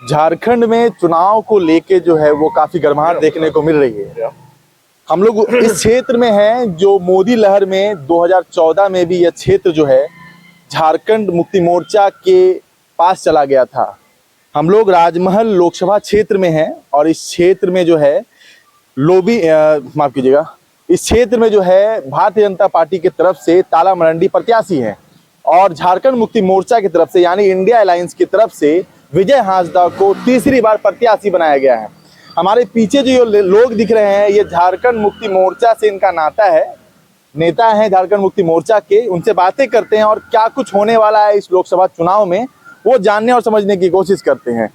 झारखंड में चुनाव को लेके जो है वो काफी गर्माहट देखने को मिल रही है। हम लोग इस क्षेत्र में हैं जो मोदी लहर में 2014 में भी यह क्षेत्र जो है झारखंड मुक्ति मोर्चा के पास चला गया था। हम लोग राजमहल लोकसभा क्षेत्र में हैं और इस क्षेत्र में जो है माफ कीजिएगा, इस क्षेत्र में जो है भारतीय जनता पार्टी की तरफ से ताला मरंडी प्रत्याशी हैं और झारखंड मुक्ति मोर्चा की तरफ से यानी इंडिया अलायंस की तरफ से विजय हांसदा को तीसरी बार प्रत्याशी बनाया गया है। हमारे पीछे जो लोग दिख रहे हैं ये झारखंड मुक्ति मोर्चा से इनका नाता है, नेता हैं झारखंड मुक्ति मोर्चा के। उनसे बातें करते हैं और क्या कुछ होने वाला है इस लोकसभा चुनाव में वो जानने और समझने की कोशिश करते हैं।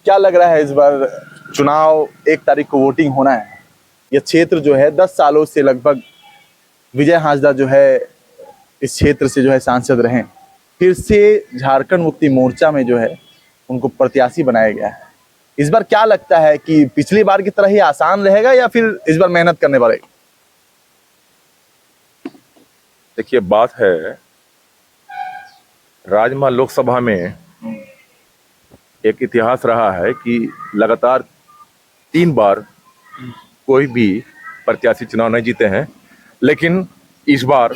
क्या लग रहा है इस बार चुनाव 1 तारीख को वोटिंग होना है। यह क्षेत्र जो है 10 सालों से लगभग विजय हांसदा जो है इस क्षेत्र से जो है सांसद रहे, फिर से झारखंड मुक्ति मोर्चा में जो है उनको प्रत्याशी बनाया गया है। इस बार क्या लगता है कि पिछली बार की तरह ही आसान रहेगा या फिर इस बार मेहनत करने पड़ेगी? देखिए, बात है राजमहल लोकसभा में एक इतिहास रहा है कि लगातार 3 बार कोई भी प्रत्याशी चुनाव नहीं जीते हैं, लेकिन इस बार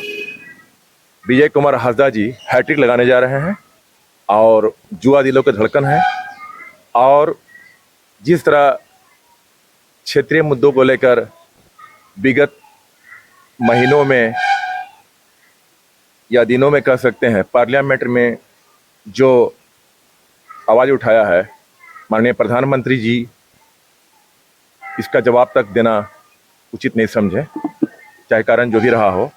विजय कुमार हांसदा जी हैट्रिक लगाने जा रहे हैं और जुआ दिलों के धड़कन है। और जिस तरह क्षेत्रीय मुद्दों को लेकर विगत महीनों में या दिनों में कह सकते हैं पार्लियामेंट में जो आवाज़ उठाया है माननीय प्रधानमंत्री जी, इसका जवाब तक देना उचित नहीं समझे, चाहे कारण जो भी रहा हो।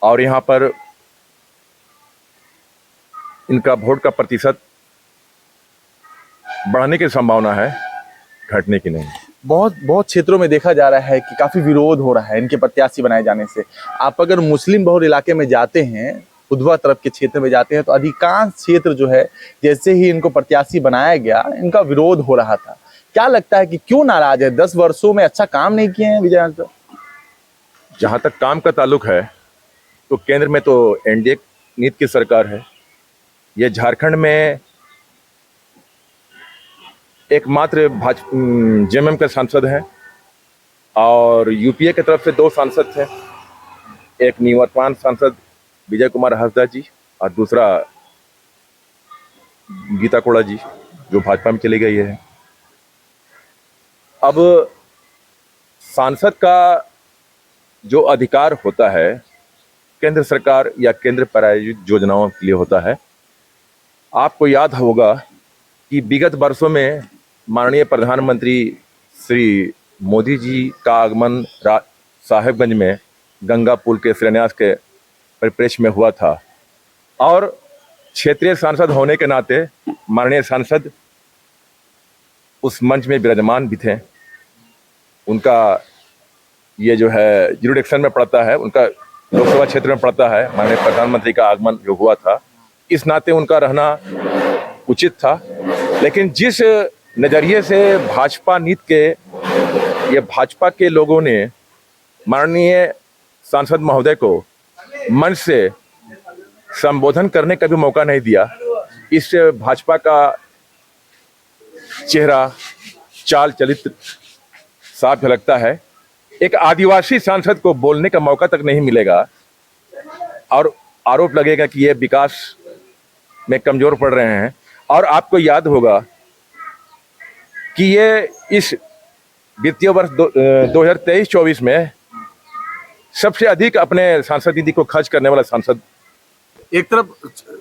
और यहाँ पर इनका वोट का प्रतिशत बढ़ने की संभावना है, घटने की नहीं। बहुत क्षेत्रों में देखा जा रहा है कि काफी विरोध हो रहा है इनके प्रत्याशी बनाए जाने से। आप अगर मुस्लिम बहुल इलाके में जाते हैं, उधवा तरफ के क्षेत्र में जाते हैं, तो अधिकांश क्षेत्र जो है जैसे ही इनको प्रत्याशी बनाया गया इनका विरोध हो रहा था। क्या लगता है कि क्यों नाराज है? 10 वर्षों में अच्छा काम नहीं किए हैं विजय हांसदा? जहाँ तक काम का ताल्लुक है तो केंद्र में तो एनडीए नीति की सरकार है। ये झारखंड में एकमात्र जेएमएम के सांसद हैं और यूपीए की तरफ से 2 सांसद थे, एक निवर्तमान सांसद विजय कुमार हांसदा जी और दूसरा गीता कोड़ा जी जो भाजपा में चली गई है। अब सांसद का जो अधिकार होता है केंद्र सरकार या केंद्र प्रायोजित योजनाओं के लिए होता है। आपको याद होगा कि विगत वर्षों में माननीय प्रधानमंत्री श्री मोदी जी का आगमन साहेबगंज में गंगा पुल के शिलान्यास के परिप्रेक्ष्य में हुआ था और क्षेत्रीय सांसद होने के नाते माननीय सांसद उस मंच में विराजमान भी थे। उनका ये जो है जुरिडिक्शन में पड़ता है, उनका लोकसभा क्षेत्र में पड़ता है। माननीय प्रधानमंत्री का आगमन जो हुआ था, इस नाते उनका रहना उचित था। लेकिन जिस नज़रिए से भाजपा नीति के ये भाजपा के लोगों ने माननीय सांसद महोदय को मंच से संबोधन करने का भी मौका नहीं दिया, इससे भाजपा का चेहरा चाल चलित साफ झलकता है। एक आदिवासी सांसद को बोलने का मौका तक नहीं मिलेगा और आरोप लगेगा कि ये विकास में कमजोर पड़ रहे हैं। और आपको याद होगा कि ये इस वित्तीय वर्ष 2023-24 में सबसे अधिक अपने सांसद निधि को खर्च करने वाला सांसद। एक तरफ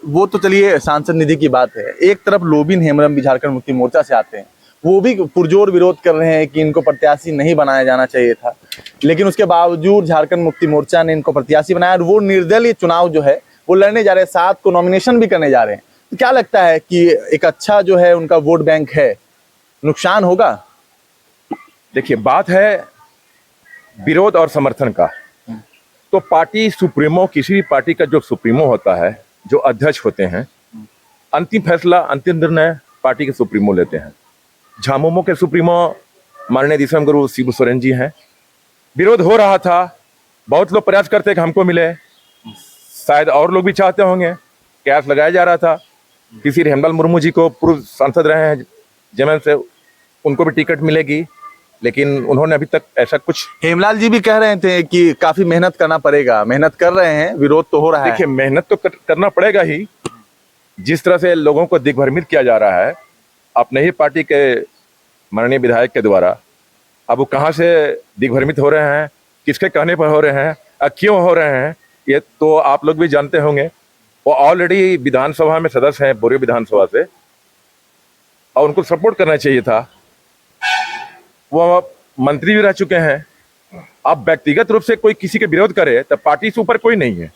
वो तो चलिए सांसद निधि की बात है, एक तरफ लोबिन हेम्ब्रम भी झारखंड मुक्ति मोर्चा से आते हैं, वो भी पुरजोर विरोध कर रहे हैं कि इनको प्रत्याशी नहीं बनाया जाना चाहिए था, लेकिन उसके बावजूद झारखंड मुक्ति मोर्चा ने इनको प्रत्याशी बनाया और वो निर्दलीय चुनाव जो है वो लड़ने जा रहे हैं, 7 को नॉमिनेशन भी करने जा रहे हैं। तो क्या लगता है कि एक अच्छा जो है उनका वोट बैंक है, नुकसान होगा? देखिए, बात है विरोध और समर्थन का, तो पार्टी सुप्रीमो, किसी भी पार्टी का जो सुप्रीमो होता है, जो अध्यक्ष होते हैं, अंतिम फैसला, अंतिम निर्णय पार्टी के सुप्रीमो लेते हैं। झामुमो के सुप्रीमो माननीय दिसम गुरु शिबू सोरेन जी हैं। विरोध हो रहा था, बहुत लोग प्रयास करते कि हमको मिले, शायद और लोग भी चाहते होंगे, कैश लगाया जा रहा था, किसी हेमलाल मुर्मू जी को पूर्व सांसद रहे हैं जेएमएम से, उनको भी टिकट मिलेगी, लेकिन उन्होंने अभी तक ऐसा कुछ। हेमलाल जी भी कह रहे थे कि काफी मेहनत करना पड़ेगा, मेहनत कर रहे हैं, विरोध तो हो रहा है। देखिए, मेहनत तो करना पड़ेगा ही। जिस तरह से लोगों को दिग्भ्रमित किया जा रहा है अपने ही पार्टी के माननीय विधायक के द्वारा, अब वो कहाँ से दिग्भ्रमित हो रहे हैं, किसके कहने पर हो रहे हैं, क्यों हो रहे हैं, ये तो आप लोग भी जानते होंगे। वो ऑलरेडी विधानसभा में सदस्य हैं बोरियो विधानसभा से, और उनको सपोर्ट करना चाहिए था। वो मंत्री भी रह चुके हैं। अब व्यक्तिगत रूप से कोई किसी के विरोध करे तो पार्टी से ऊपर कोई नहीं है।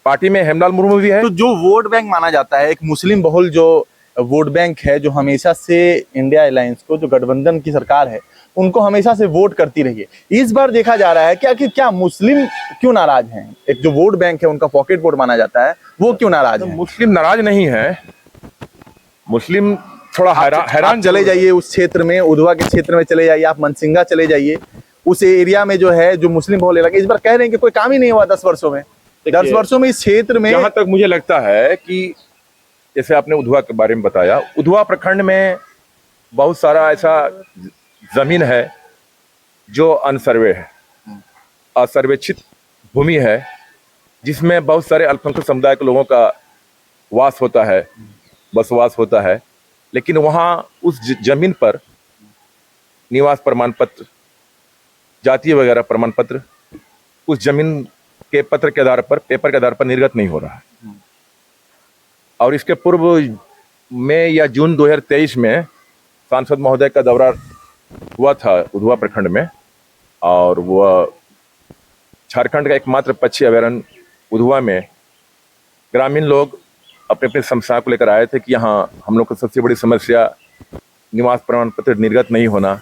पार्टी में हेमलाल मुर्मू भी है। तो जो वोट बैंक माना जाता है, एक मुस्लिम बहुल जो वोट बैंक है, जो हमेशा से इंडिया अलायंस को, जो गठबंधन की सरकार है, उनको हमेशा से वोट करती रही है। इस बार देखा जा रहा है कि आखिर क्या मुस्लिम क्यों नाराज हैं? एक जो वोट बैंक है, उनका पॉकेट वोट माना जाता है, वो क्यों नाराज है? मुस्लिम नाराज नहीं है, मुस्लिम थोड़ा हैरान। चले जाइए उस क्षेत्र में, उधवा के क्षेत्र में चले जाइए, आप मनसिंगा चले जाइए, उस एरिया में जो है, जो मुस्लिम बहुल इलाका, इस बार कह रहे हैं कि कोई काम ही नहीं हुआ 10 वर्षों में। 10 वर्षों में इस क्षेत्र में, जहां तक मुझे लगता है कि जैसे आपने उधवा के बारे में बताया, उधवा प्रखंड में बहुत सारा ऐसा जमीन है जो अनसर्वे है, असर्वेक्षित भूमि है, जिसमें बहुत सारे अल्पसंख्यक समुदाय के लोगों का वास होता है, बसवास होता है। लेकिन वहाँ उस जमीन पर निवास प्रमाण पत्र, जातीय वगैरह प्रमाण पत्र उस जमीन के पत्र के आधार पर, पेपर के आधार पर निर्गत नहीं हो रहा है। और इसके पूर्व मई या जून 2023 में सांसद महोदय का दौरा हुआ था उधवा प्रखंड में, और वह झारखंड का एकमात्र पक्षी अभयारण्य उधवा में ग्रामीण लोग अपने अपने समस्या को लेकर आए थे कि यहाँ हम लोग को सबसे बड़ी समस्या निवास प्रमाण पत्र निर्गत नहीं होना।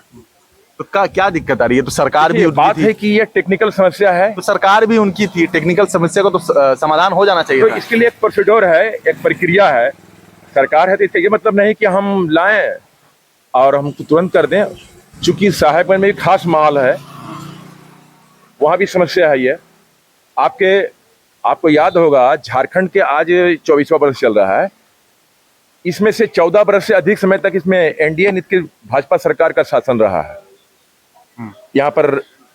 तो क्या दिक्कत आ रही है? तो सरकार भी बात है कि ये टेक्निकल समस्या है, तो सरकार भी उनकी थी, टेक्निकल समस्या को तो समाधान हो जाना चाहिए तो था। इसके लिए एक प्रोसीड्योर है, एक प्रक्रिया है। सरकार है तो इसका ये मतलब नहीं कि हम लाएं और हम तुरंत कर दें। चूंकि साहेबगंज में भी खास माहौल है, वहाँ भी समस्या है ये। आपको याद होगा, झारखंड के आज 24वां वर्ष चल रहा है, इसमें से 14 वर्ष से अधिक समय तक इसमें एनडीए नीति की भाजपा सरकार का शासन रहा है, यहाँ पर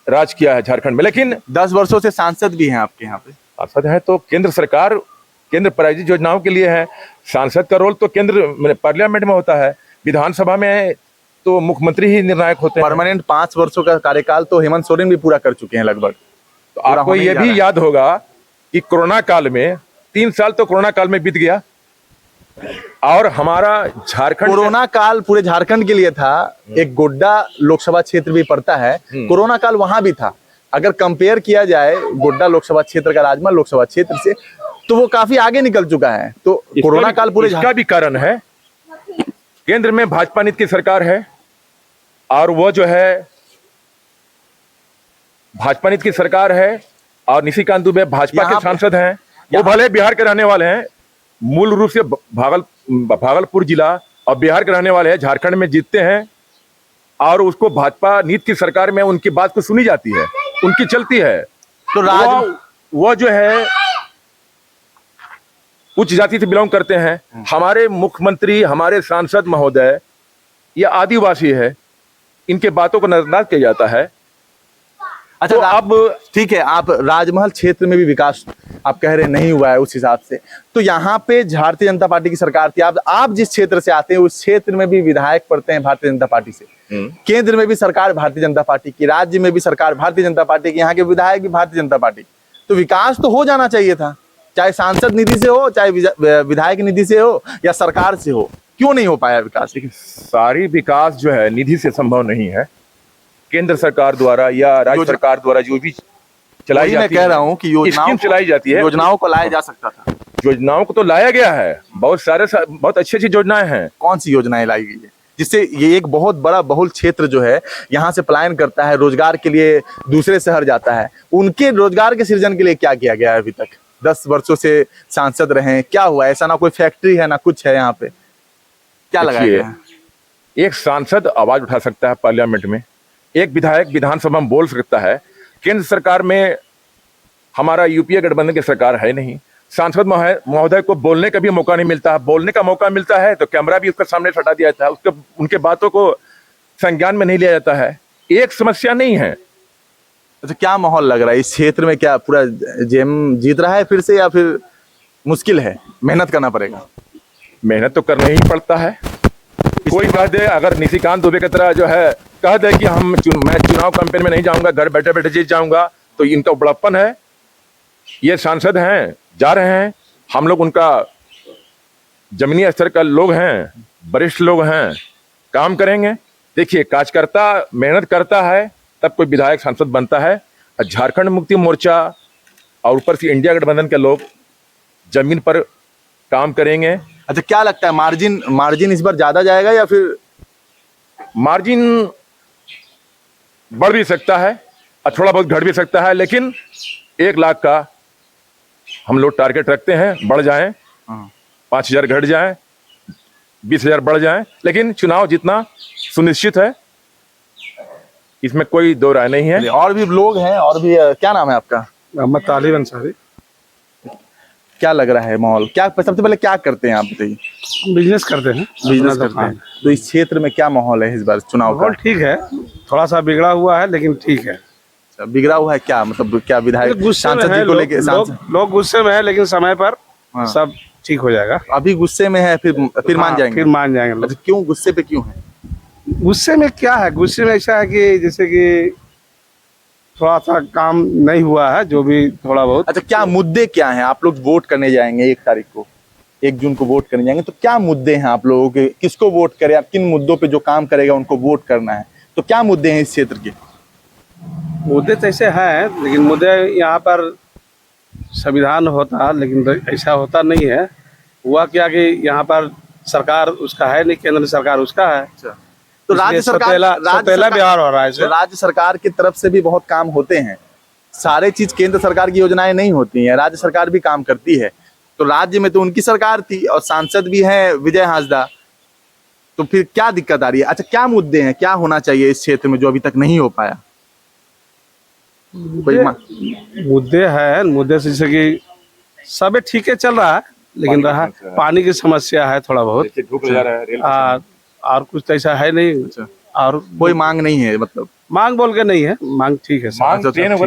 राज किया है झारखंड में। लेकिन 10 वर्षों से सांसद भी हैं आपके यहाँ पे। सांसद है तो केंद्र सरकार, केंद्र प्रायोजित योजनाओं के लिए है। सांसद का रोल तो केंद्र पार्लियामेंट में होता है, विधानसभा में तो मुख्यमंत्री ही निर्णायक होते हैं। परमानेंट 5 वर्षों का कार्यकाल तो हेमंत सोरेन भी पूरा कर चुके हैं लगभग। तो आपको ये भी याद होगा कि कोरोना काल में 3 साल तो कोरोना काल में बीत गया, और हमारा झारखंड, कोरोना काल पूरे झारखंड के लिए था। एक गोड्डा लोकसभा क्षेत्र भी पड़ता है, कोरोना काल वहां भी था। अगर कंपेयर किया जाए गोड्डा लोकसभा क्षेत्र का राजमहल लोकसभा क्षेत्र से, तो वो काफी आगे निकल चुका है। तो कोरोना काल पूरे, इसका भी कारण है केंद्र में भाजपा नीति की सरकार है, और वो जो है भाजपा नीति की सरकार है, और निशिकांत दुबे भाजपा के सांसद हैं। वो भले बिहार के रहने वाले हैं, मूल रूप से भागलपुर जिला और बिहार के रहने वाले हैं, झारखंड में जीतते हैं, और उसको भाजपा नीति की सरकार में उनकी बात को सुनी जाती है, उनकी चलती है। तो वो जो है उच्च जाति से बिलोंग करते हैं। हमारे मुख्यमंत्री, हमारे सांसद महोदय ये आदिवासी है, इनके बातों को नजरअंदाज किया जाता है। अच्छा, तो अब ठीक है, आप राजमहल क्षेत्र में भी विकास आप कह रहे नहीं हुआ है उस हिसाब से, तो यहाँ पे भारतीय जनता पार्टी की सरकार थी। आप जिस क्षेत्र से आते हैं उस क्षेत्र में भी विधायक पड़ते हैं भारतीय जनता पार्टी से, केंद्र में भी सरकार भारतीय जनता पार्टी की, राज्य में भी सरकार भारतीय जनता पार्टी की, यहाँ के विधायक भी भारतीय जनता पार्टी। तो विकास तो हो जाना चाहिए था, चाहे सांसद निधि से हो, चाहे विधायक निधि से हो, या सरकार से हो। क्यों नहीं हो पाया विकास? सारी विकास जो है निधि से संभव नहीं है। केंद्र सरकार द्वारा या राज्य सरकार द्वारा जो भी चलाई जाती है, मैं कह रहा हूँ कि योजनाओं चलाई जाती है, योजनाओं को लाया जा सकता था। योजनाओं को तो लाया गया है, बहुत अच्छी अच्छी योजनाएं हैं। कौन सी योजनाएं लाई गई है जिससे ये एक बहुत बड़ा बहुल क्षेत्र जो है यहाँ से पलायन करता है, रोजगार के लिए दूसरे शहर जाता है, उनके रोजगार के सृजन के लिए क्या किया गया है अभी तक? 10 वर्षों से सांसद रहे, क्या हुआ? ऐसा ना कोई फैक्ट्री है ना कुछ है, यहाँ पे क्या लगाया गया है? एक सांसद आवाज उठा सकता है पार्लियामेंट में, एक विधायक विधानसभा में बोल सकता है। केंद्र सरकार में हमारा यूपीए गठबंधन की सरकार है नहीं, सांसद महोदय को बोलने का भी मौका नहीं मिलता है। बोलने का मौका मिलता है तो कैमरा भी उसके सामने हटा दिया जाता है, उसके उनके बातों को संज्ञान में नहीं लिया जाता है। एक समस्या नहीं है। अच्छा, क्या माहौल लग रहा है इस क्षेत्र में? क्या पूरा जेएम जीत रहा है फिर से, या फिर मुश्किल है, मेहनत करना पड़ेगा? मेहनत तो करना ही पड़ता है। कोई कह दे, अगर निशिकांत दुबे की तरह जो है कह दे कि मैं चुनाव कैंपेन में नहीं जाऊंगा, घर बैठे बैठे जीत जाऊंगा, तो इनका बड़प्पन है। ये सांसद हैं, जा रहे हैं, हम लोग उनका जमीनी स्तर का लोग हैं, वरिष्ठ लोग हैं, काम करेंगे। देखिए, कार्यकर्ता मेहनत करता है तब कोई विधायक सांसद बनता है। और झारखंड मुक्ति मोर्चा और ऊपर से इंडिया गठबंधन के लोग जमीन पर काम करेंगे। अच्छा, क्या लगता है मार्जिन इस बार ज्यादा जाएगा या फिर? मार्जिन बढ़ भी सकता है और थोड़ा बहुत घट भी सकता है, लेकिन 1 लाख का हम लोग टारगेट रखते हैं। बढ़ जाए, 5,000 घट जाए, 20,000 बढ़ जाए, लेकिन चुनाव जितना सुनिश्चित है, इसमें कोई दो राय नहीं है। और भी लोग हैं, और भी क्या नाम है आपका? मोहम्मद तालिब अंसारी। क्या लग रहा है माहौल? क्या सबसे पहले क्या करते हैं आप बताइए? बिजनेस करते हैं। बिजनेस करते हैं, तो इस क्षेत्र में क्या माहौल है इस बार चुनाव का? माहौल ठीक है, थोड़ा सा बिगड़ा हुआ है लेकिन ठीक है। बिगड़ा हुआ है क्या मतलब? क्या विधायक गुस्से में सांसद है जी को लेके? लोग गुस्से में है, लेकिन समय पर हाँ। सब ठीक हो जाएगा। अभी गुस्से में है, फिर मान हाँ, जाएंगे? फिर मान जाएंगे लोग। अच्छा, क्यों गुस्से पे क्यों है? गुस्से में क्या है? गुस्से में ऐसा है कि जैसे कि थोड़ा सा काम नहीं हुआ है, जो भी थोड़ा बहुत। अच्छा, क्या मुद्दे क्या हैं? आप लोग वोट करने जाएंगे 1 तारीख को, 1 जून को वोट करने जाएंगे, तो क्या मुद्दे हैं आप लोगों के? किसको वोट करें? आप किन मुद्दों पे जो काम करेगा उनको वोट करना है, तो क्या मुद्दे हैं इस क्षेत्र के? मुद्दे तो ऐसे हैं, लेकिन मुद्दे यहाँ पर संविधान होता, लेकिन ऐसा होता नहीं है। हुआ क्या कि यहाँ पर सरकार उसका है नहीं, केंद्र सरकार उसका है। तो राज्य सरकार बिहार हो रहा है तो राज्य सरकार की तरफ से भी बहुत काम होते हैं। सारे चीज केंद्र सरकार की योजनाएं नहीं होती हैं, राज्य सरकार भी काम करती है। तो राज्य में तो उनकी सरकार थी और सांसद भी हैं विजय हांसदा, तो फिर क्या दिक्कत आ रही है? अच्छा, क्या मुद्दे हैं, क्या होना चाहिए इस क्षेत्र में जो अभी तक नहीं हो पाया? मुद्दे हैं, मुद्दे से जैसे कि सब ठीक है, चल रहा है, लेकिन रहा पानी की समस्या है थोड़ा बहुत। और कुछ तो ऐसा है नहीं। और कोई मांग नहीं है, मतलब मांग बोल के नहीं है, मांग ठीक है।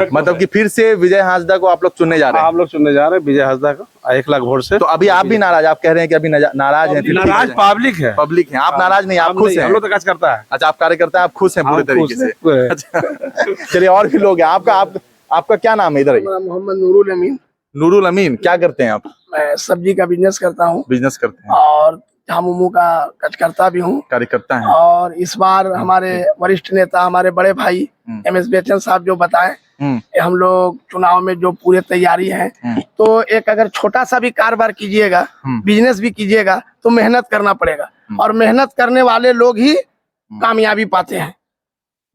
मतलब कि फिर से विजय हांसदा को आप लोग चुनने जा रहे हैं? आप लोग चुनने जा रहे हैं विजय हांसदा को 1 लाख वोट से। तो अभी आप भी नाराज? आप कह रहे हैं कि अभी नाराज हैं? नाराज पब्लिक है। पब्लिक है, आप नाराज नहीं, आप खुश हैं? हम लोग तो काज करता है। अच्छा, आप कार्यकर्ता हैं, आप खुश हैं पूरे तरीके से? अच्छा, चलिए, और भी लोग हैं। आपका क्या नाम है? इधर मोहम्मद नूरुल अमीन। नूरुल अमीन, क्या करते हैं आप? मैं सब्जी का बिजनेस करता हूँ। बिजनेस करते हैं और झामुमो का कार्यकर्ता भी हूँ। कार्यकर्ता हैं। और इस बार हमारे वरिष्ठ नेता, हमारे बड़े भाई MS बेचन साहब जो बताएं, हम लोग चुनाव में जो पूरे तैयारी है, तो एक अगर छोटा सा भी कारोबार कीजिएगा, बिजनेस भी कीजिएगा, तो मेहनत करना पड़ेगा। और मेहनत करने वाले लोग ही कामयाबी पाते हैं।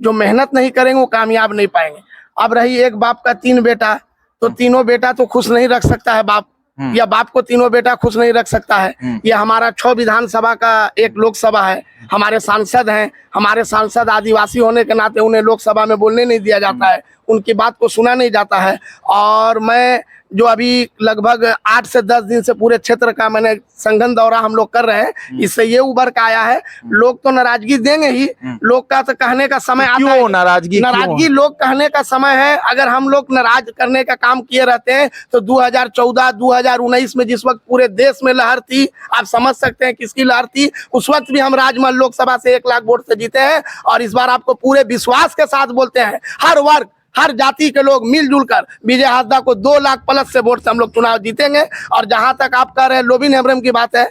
जो मेहनत नहीं करेंगे वो कामयाब नहीं पाएंगे। अब रही एक बाप का 3 बेटा, तो तीनों बेटा तो खुश नहीं रख सकता है बाप, या बाप को तीनों बेटा खुश नहीं रख सकता है। ये हमारा 6 विधानसभा का एक लोकसभा है। हमारे सांसद हैं, हमारे सांसद आदिवासी होने के नाते उन्हें लोकसभा में बोलने नहीं दिया जाता है, उनकी बात को सुना नहीं जाता है। और मैं जो अभी लगभग 8 से 10 दिन से पूरे क्षेत्र का मैंने संघन दौरा हम लोग कर रहे हैं, इससे ये उभर का आया है, लोग तो नाराजगी देंगे ही, लोग का तो कहने का समय आता है। नाराजगी लोग कहने का समय है। अगर हम लोग नाराज करने का काम किए रहते हैं तो 2014, 2019 में जिस वक्त पूरे देश में लहर थी, आप समझ सकते हैं किसकी लहर थी। उस वक्त भी हम राजमहल लोकसभा से 1 लाख वोट से जीते हैं। और इस बार आपको पूरे विश्वास के साथ बोलते हैं, हर वर्ग, हर जाति के लोग मिलजुल कर विजय हांसदा को 2 लाख प्लस से वोट से हम लोग चुनाव जीतेंगे। और जहां तक आप कह रहे हैं लोबिन हेम्ब्रम की बात है,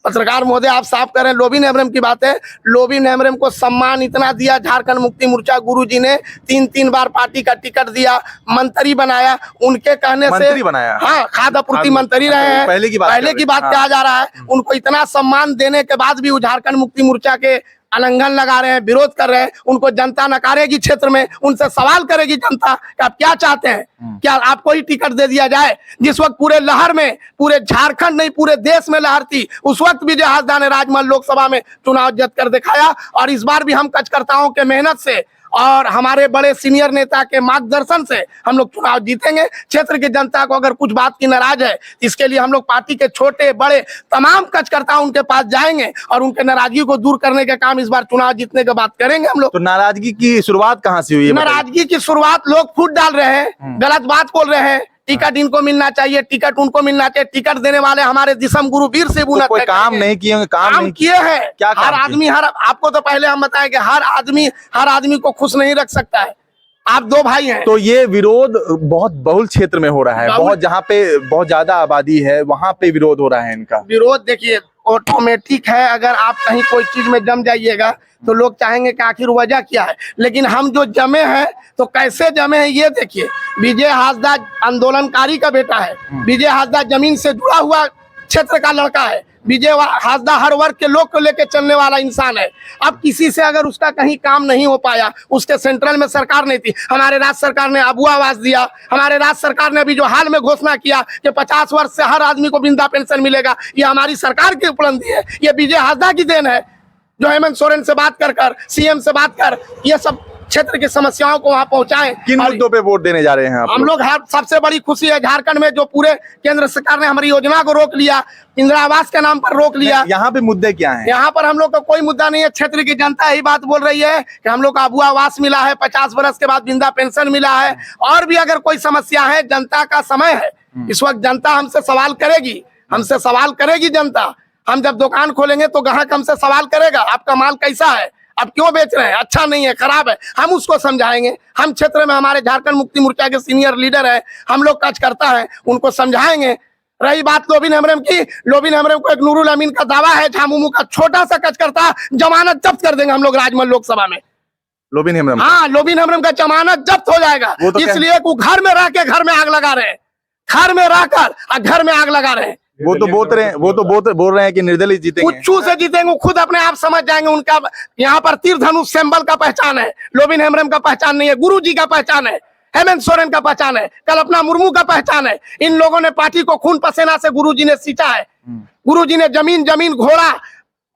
पत्रकार महोदय आप साफ कर रहे हैं लोबिन हेम्ब्रम की बात है। लोबिन हेम्ब्रम को सम्मान इतना दिया झारखंड मुक्ति मोर्चा गुरुजी ने, 3 बार पार्टी का टिकट दिया, मंत्री बनाया, उनके कहने से बनाया। हाँ, खाद्य आपूर्ति मंत्री रहे हैं। पहले की बात कहा जा रहा है। उनको इतना सम्मान देने के बाद भी वो झारखंड मुक्ति मोर्चा के आलिंगन लगा रहे हैं, विरोध कर रहे हैं। उनको जनता नकारेगी क्षेत्र में, उनसे सवाल करेगी जनता कि आप क्या चाहते हैं, क्या आपको ही टिकट दे दिया जाए। जिस वक्त पूरे लहर में, पूरे झारखंड नहीं पूरे देश में लहर थी, उस वक्त विजय हांसदा ने राजमहल लोकसभा में चुनाव जीत कर दिखाया। और इस बार भी हम कार्यकर्ताओं के मेहनत से और हमारे बड़े सीनियर नेता के मार्गदर्शन से हम लोग चुनाव जीतेंगे। क्षेत्र की जनता को अगर कुछ बात की नाराज है, इसके लिए हम लोग पार्टी के छोटे बड़े तमाम कार्यकर्ता उनके पास जाएंगे और उनके नाराजगी को दूर करने का काम इस बार चुनाव जीतने के बाद करेंगे हम लोग। तो नाराजगी की शुरुआत कहाँ से हुई है? नाराजगी की शुरुआत लोग फूट डाल रहे हैं, गलत बात बोल रहे हैं। टिकट इनको मिलना चाहिए, टिकट उनको मिलना चाहिए। टिकट देने वाले हमारे दिसम गुरु वीर से तो कोई काम नहीं किए होंगे? काम किए हैं। क्या हर आदमी आपको तो पहले हम बताएं कि हर आदमी को खुश नहीं रख सकता है। आप दो भाई हैं। तो ये विरोध बहुत बहुल क्षेत्र में हो रहा है, बहुत जहाँ पे बहुत ज्यादा आबादी है वहां पे विरोध हो रहा है इनका। विरोध देखिए ऑटोमेटिक है, अगर आप कहीं कोई चीज में जम जाइएगा तो लोग चाहेंगे कि आखिर वजह क्या है। लेकिन हम जो जमे हैं तो कैसे जमे हैं ये देखिए। विजय हासदा आंदोलनकारी का बेटा है। विजय हासदा जमीन से जुड़ा हुआ क्षेत्र का लड़का है। विजय हासदा हर वर्ग के लोग को लेकर चलने वाला इंसान है। अब किसी से अगर उसका कहीं काम नहीं हो पाया, उसके सेंट्रल में सरकार नहीं थी, हमारे राज्य सरकार ने अबू आवास दिया। हमारे राज्य सरकार ने अभी जो हाल में घोषणा किया कि 50 वर्ष से हर आदमी को वृद्धा पेंशन मिलेगा, ये हमारी सरकार की उपलब्धि है। ये विजय हासदा की देन है, जो हेमंत सोरेन से बात कर सीएम से बात कर ये सब क्षेत्र की समस्याओं को वहां पहुंचाएं। किन मुद्दों पे वोट देने जा रहे हैं आप? हम लोग सबसे बड़ी खुशी है झारखंड में जो पूरे केंद्र सरकार ने हमारी योजना को रोक लिया, इंदिरा आवास के नाम पर रोक लिया। यहाँ पे मुद्दे क्या हैं? यहाँ पर हम लोग का कोई मुद्दा नहीं है। क्षेत्र की जनता यही बात बोल रही है कि हम लोग को अबू आवास मिला है, 50 वर्ष के बाद वृद्धा पेंशन मिला है। और भी अगर कोई समस्या है, जनता का समय है इस वक्त, जनता हमसे सवाल करेगी जनता। हम जब दुकान खोलेंगे तो ग्राहक हमसे सवाल करेगा, आपका माल कैसा है, आप क्यों बेच रहे हैं, अच्छा नहीं है, खराब है। हम उसको समझाएंगे। हम क्षेत्र में हमारे झारखंड मुक्ति मोर्चा के सीनियर लीडर है, हम लोग कार्यकर्ता है, उनको समझाएंगे। रही बात लोबिन हेम्ब्रम की, लोबिन हेम्ब्रम को एक नूरुल अमीन का दावा है, झामुमू का छोटा सा कार्यकर्ता जमानत जब्त कर देंगे हम लोग राजमहल लोकसभा में। लोबिन हेम्ब्रम? हाँ, लोबिन हेम्ब्रम का जमानत जब्त हो जाएगा। तो इसलिए वो घर में रह के घर में आग लगा रहे हैं, घर में रहकर घर में आग लगा रहे हैं। वो तो बोल रहे हैं कि निर्दलीय जीतेंगे। उच्चू से जीतेंगे, खुद अपने आप समझ जाएंगे। उनका यहाँ पर तीर धनुष सिंबल का पहचान है, लोबिन हेम्ब्रम का पहचान नहीं है, गुरुजी का पहचान है, हेमंत सोरेन का पहचान है, कल्पना मुर्मू का पहचान है। इन लोगों ने पार्टी को खून पसीना से गुरुजी ने सींचा है। गुरुजी ने जमीन घोड़ा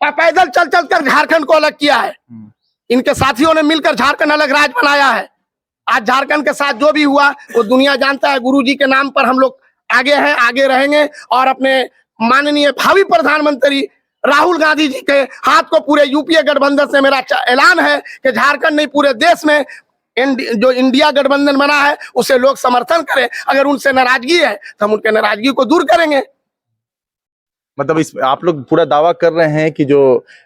पैदल चल कर झारखंड को अलग किया है। इनके साथियों ने मिलकर झारखंड अलग राज्य बनाया है। आज झारखंड के साथ जो भी हुआ वो दुनिया जानता है। गुरुजी के नाम पर हम लोग आगे हैं, आगे रहेंगे और अपने माननीय भावी प्रधानमंत्री राहुल गांधी जी के हाथ को पूरे यूपीए गठबंधन से मेरा ऐलान है कि झारखंड नहीं पूरे देश में जो इंडिया गठबंधन बना है उसे लोग समर्थन करें। अगर उनसे नाराजगी है तो हम उनके नाराजगी को दूर करेंगे। मतलब आप लोग पूरा दावा कर रहे हैं कि जो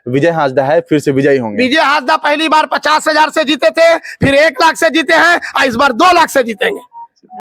विजय हासदा है फिर से विजयी होंगे? विजय हासदा पहली बार 50,000 से जीते थे, फिर 1 लाख से जीते हैं और इस बार 2 लाख से जीतेंगे।